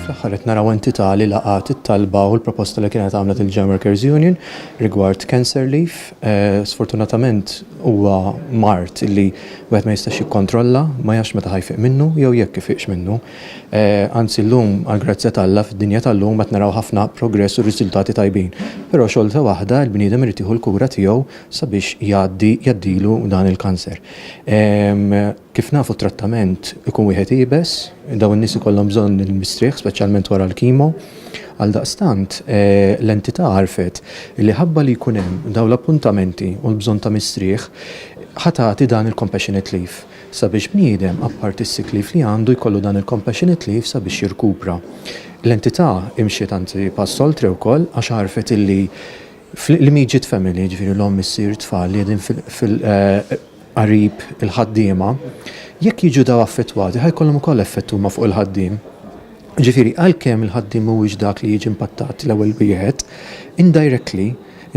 fl-aħħar qed naraw entità li laqat it-talba u l-proposta li kienet għamlet il-German Workers Union rigward cancer leave. Sfortunatament huwa mart illi wieħed ma jistax jikkontrolla, ma jax meta ħajfiq minnu jew jekk ifiqx minnu. Anzi llum għall-grazzja tal-Alla fid-dinja tal-lum qed naraw ħafna progress u riżultati tajbin. Però xogħolta waħda l-bniedem irid jieħu l-kura tiegħu sabiex jgħaddilu dan il-kanser. Kif nafu trattament ikun wieħed ibes, daw in-nies ikollhom bżonn il-mistrieħ, speċjalment wara l-kimo. Għaldaqstant l-entità għarfet li ħabba li jkun hemm dawn l-appuntamenti u l-bżonn ta' mistrieħ ħatati dan il-compassionate leave sabiex bniedem apparti s-sick leave li għandu jkollu dan il-compassionate leave sabiex jirkupra. L-entità imxiet anzi pass oltre wkoll għax għarfet illi fl-immediate family, ġifieri l-omm issir tfal li qegħdin fil-qarib il-ħaddiema, jekk jiġu daw affettwati ħajkollhom ukoll effett huma fuq il-ħaddiem. Ġifieri għalkemm il-ħaddiem mhuwiex dak li jiġi impattat l-ewwel wieħed,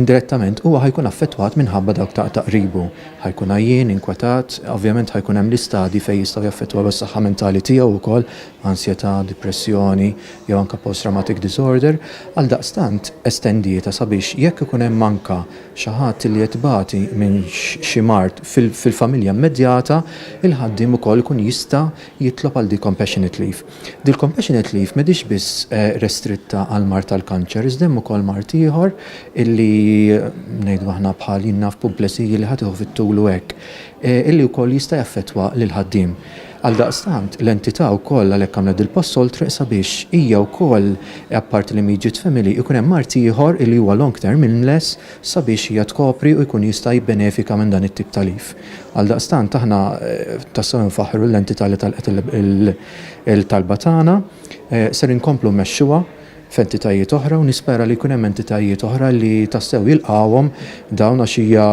indirettament huwa ħajkun affettwat minħabba dawk ta' taqribu. Ħajkun għajjien, inkwetat, ovvjament ħajkun hemm l-istadji fejn jistgħu jaffettwaw is-saħħa mentali tiegħu wkoll, ansjetà, depressjoni, jew anke post-traumatic disorder. Għaldaqstant estendieta sabiex jekk ikun hemm manka xi ħadd li qed ibati minn xi mart fil-familja immedjata, il-ħaddiem ukoll ikun jista' jitlob għal di compassionate leave. Di compassionate leave m'għadix biss restritta għal mart tal-kanċer, iżda hemm ukoll mart ieħor illi ngħidu aħna bħal jinnaf pubblesiji li ħatiħu fit-tul u hekk, illi wkoll jista' jaffettwa lil-ħaddiem. Għaldaqstant l-entità wkoll għalhekk għamlet il-pass oltre sabiex hija wkoll apparti l-immediate family ikun hemm mart ieħor illi huwa long term illness sabiex hija tkopri u jkun jista' jibbenefika minn dan it-tip ta' leave. Għaldaqstant aħna tassew nfaħħru l-entità li talqet il-talba tagħna, ser inkomplu mmexxuha f'entitajiet oħra u nispera li jkun hemm entitajiet oħra li tassew jilqawhom dawn għax hija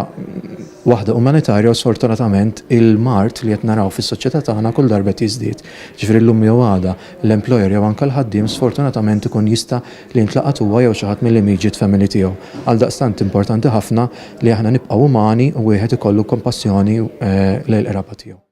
waħda umanitarja u sfortunatament il-mart li qed naraw fis-soċjetà tagħna kull darba jiżdied. Ġifieri llum jew għada l-employer jew anke l-ħaddiem sfortunatament ikun jista' li ntlaqat huwa jew xi ħadd mill-immediate family tiegħu. Għaldaqstant importanti ħafna li aħna nibqgħu umani u wieħed ikollu kompassjoni lejn qraba tiegħu.